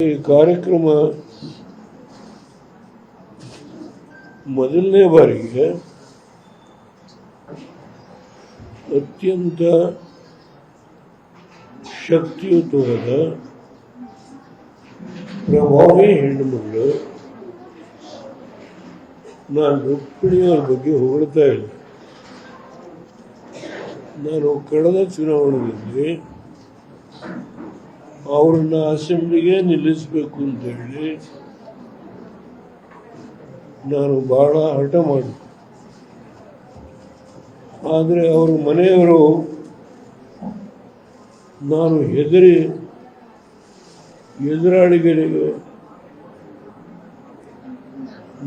ಈ ಕಾರ್ಯಕ್ರಮ ಮೊದಲನೇ ಬಾರಿಗೆ ಅತ್ಯಂತ ಶಕ್ತಿಯುತವಾದ ಪ್ರಭಾವಿ ಹೆಣ್ಣುಮಗಳು. ನಾನು ರುಕ್ಮಿಣಿಯವ್ರ ಬಗ್ಗೆ ಹೊಗಳ್ತಾ ಇಲ್ಲ. ನಾನು ಕಳೆದ ಚುನಾವಣೆಯಲ್ಲಿ ಅವ್ರನ್ನ ಅಸೆಂಬ್ಲಿಗೆ ನಿಲ್ಲಿಸಬೇಕು ಅಂತೇಳಿ ನಾನು ಬಹಳ ಹಠ ಮಾಡಿದೆ. ಆದರೆ ಅವ್ರ ಮನೆಯವರು ನಾನು ಎದುರಾಳಿಗಳಿಗೆ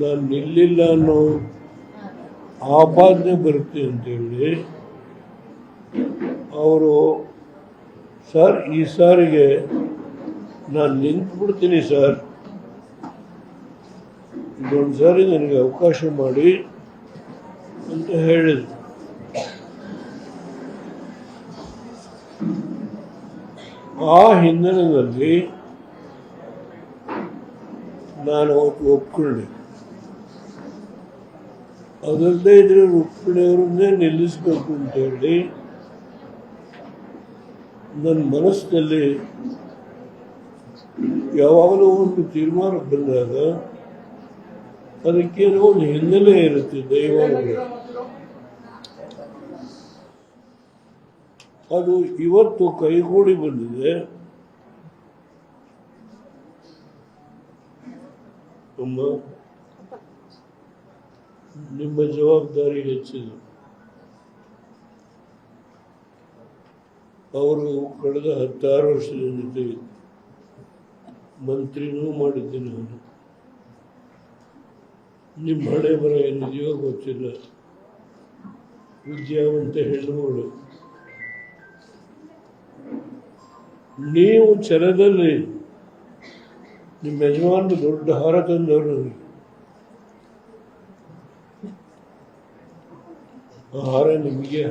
ನಾನು ನಿಲ್ಲಿಲ್ಲ ಅನ್ನೋ ಆಪಾದನೆ ಬರುತ್ತೆ ಅಂತೇಳಿ ಅವರು, ಸರ್ ಈ ಸಾರಿಗೆ ನಾನು ನಿಂತ್ಬಿಡ್ತೀನಿ ಸರ್, ಇದೊಂದು ಸಾರಿ ನನಗೆ ಅವಕಾಶ ಮಾಡಿ ಅಂತ ಹೇಳಿದ್ರು. ಆ ಹಿನ್ನೆಲೆಯಲ್ಲಿ ನಾನು ಅವತ್ತು ಒಪ್ಕೊಂಡೆ. ಅದಲ್ಲದೆ ಇದ್ರೆ ರುಕ್ಮಿಣಿಯವರನ್ನೇ ನಿಲ್ಲಿಸಬೇಕು ಅಂತೇಳಿ ನನ್ನ ಮನಸ್ಸಿನಲ್ಲಿ ಯಾವಾಗಲೂ ಒಂದು ತೀರ್ಮಾನ ಬಂದಾಗ ಅದಕ್ಕೇನೋ ಒಂದು ಹಿನ್ನೆಲೆ ಇರುತ್ತೆ. ದೈವಾನುಗ್ರಹ ಅದು ಇವತ್ತು ಕೈಗೂಡಿ ಬಂದಿದೆ. ಅಮ್ಮ, ನಿಮ್ಮ ಜವಾಬ್ದಾರಿ ಹೆಚ್ಚಿದೆ. ಅವರು ಕಳೆದ 16 ವರ್ಷದ ಜೊತೆ ಮಂತ್ರಿನೂ ಮಾಡಿದ್ದೀನಿ. ನಾನು ನಿಮ್ಮ ಹಣೆ ಬರ ಏನಿದೆಯೋ ಗೊತ್ತಿಲ್ಲ. ವಿದ್ಯಾವಂತ ಹೆಣ್ಣುಗಳು, ನೀವು ಛಲದಲ್ಲಿ ನಿಮ್ಮ ಯಜಮಾನರು ದೊಡ್ಡ ಹಾರ ತಂದವರು. ಆ ಹಾರ ನಿಮಗೆ.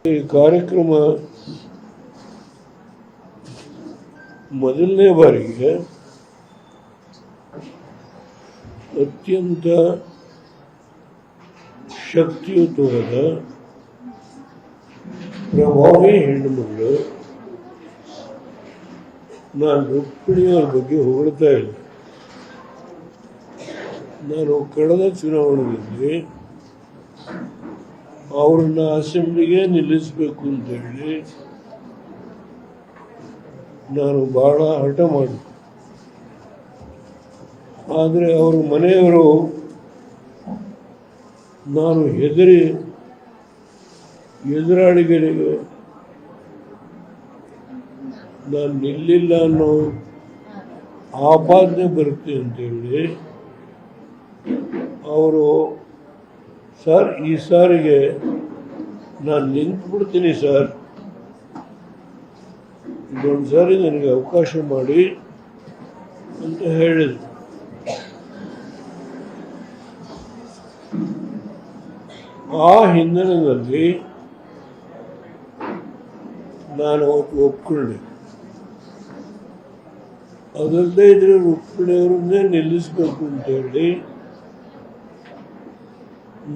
ಈ ಕಾರ್ಯಕ್ರಮ ಮೊದಲನೇ ಬಾರಿಗೆ ಅತ್ಯಂತ ಶಕ್ತಿಯುತವಾದ ಪ್ರಭಾವಿ ಹೆಣ್ಣುಮಗಳು. ನಾನು ರುಕ್ಮಿಣಿಯವ್ರ ಬಗ್ಗೆ ಹೊಗಳ್ತಾ ಇಲ್ಲ. ನಾನು ಕಳೆದ ಚುನಾವಣೆಯಲ್ಲಿ ಅವ್ರನ್ನ ಅಸೆಂಬ್ಲಿಗೆ ನಿಲ್ಲಿಸಬೇಕು ಅಂತೇಳಿ ನಾನು ಬಹಳ ಹಠ ಮಾಡಿದೆ. ಆದರೆ ಅವ್ರ ಮನೆಯವರು ನಾನು ಎದುರಾಳಿಗಳಿಗೆ ನಾನು ನಿಲ್ಲಿಲ್ಲ ಅನ್ನೋ ಆಪಾದನೆ ಬರುತ್ತೆ ಅಂತೇಳಿ ಅವರು, ಸರ್ ಈ ಸಾರಿಗೆ ನಾನು ನಿಂತ್ಬಿಡ್ತೀನಿ ಸರ್, ಇದೊಂದು ಸಾರಿ ನನಗೆ ಅವಕಾಶ ಮಾಡಿ ಅಂತ ಹೇಳಿದ್ರು. ಆ ಹಿನ್ನೆಲೆಯಲ್ಲಿ ನಾನು ಅವತ್ತು ಒಪ್ಕೊಂಡೆ. ಅದಲ್ಲದೆ ಇದ್ರೆ ರುಕ್ಮಿಣಿಯವರನ್ನೇ ನಿಲ್ಲಿಸಬೇಕು ಅಂತೇಳಿ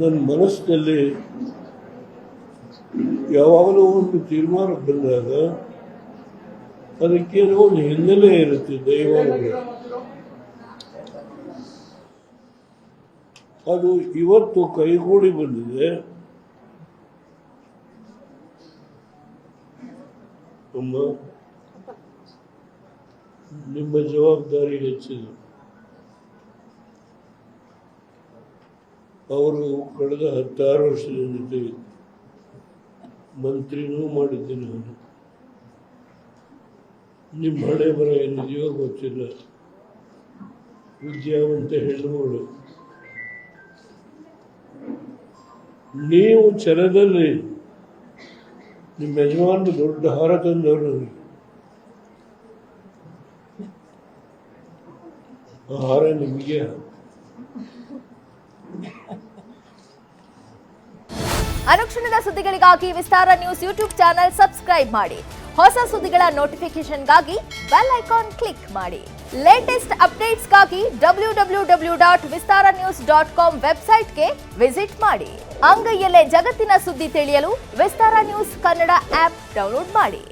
ನನ್ನ ಮನಸ್ಸಿನಲ್ಲಿ ಯಾವಾಗಲೂ ಒಂದು ತೀರ್ಮಾನ ಬಂದಾಗ ಅದಕ್ಕೇನೋ ಒಂದು ಹಿನ್ನೆಲೆ ಇರುತ್ತೆ. ದೈವಾನುಗ್ರಹ ಅದು ಇವತ್ತು ಕೈಗೂಡಿ ಬಂದಿದೆ. ಅಮ್ಮ, ನಿಮ್ಮ ಜವಾಬ್ದಾರಿ ಹೆಚ್ಚಿದೆ. ಅವರು ಕಳೆದ 16 ವರ್ಷದ ಜೊತೆ ಮಂತ್ರಿನೂ ಮಾಡಿದ್ದೀನಿ. ನಾನು ನಿಮ್ಮ ಹಣೆ ಬರ ಏನಿದೆಯೋ ಗೊತ್ತಿಲ್ಲ. ವಿದ್ಯಾವಂತ ಹೆಣ್ಣುಗಳು, ನೀವು ಛಲದಲ್ಲಿ ನಿಮ್ಮ ಯಜಮಾನರು ದೊಡ್ಡ ಹಾರ ತಂದವರು. ಆ ಹಾರ ನಿಮಗೆ. ಅನುಕ್ಷಣದ ಸುದ್ದಿಗಳಿಗಾಗಿ ವಿಸ್ತಾರ ನ್ಯೂಸ್ ಯೂಟ್ಯೂಬ್ ಚಾನೆಲ್ ಸಬ್ಸ್ಕ್ರೈಬ್ ಮಾಡಿ. ಹೊಸ ಸುದ್ದಿಗಳ ನೋಟಿಫಿಕೇಶನ್ಗಾಗಿ ಬೆಲ್ ಐಕಾನ್ ಕ್ಲಿಕ್ ಮಾಡಿ. ಲೇಟೆಸ್ಟ್ ಅಪ್ಡೇಟ್ಸ್ಗಾಗಿ www.vistaranews.com ವೆಬ್ಸೈಟ್ಗೆ ವಿಸಿಟ್ ಮಾಡಿ. ಅಂಗೈಯಲ್ಲೇ ಜಗತ್ತಿನ ಸುದ್ದಿ ತಿಳಿಯಲು ವಿಸ್ತಾರ ನ್ಯೂಸ್ ಕನ್ನಡ ಆಪ್ ಡೌನ್ಲೋಡ್ ಮಾಡಿ.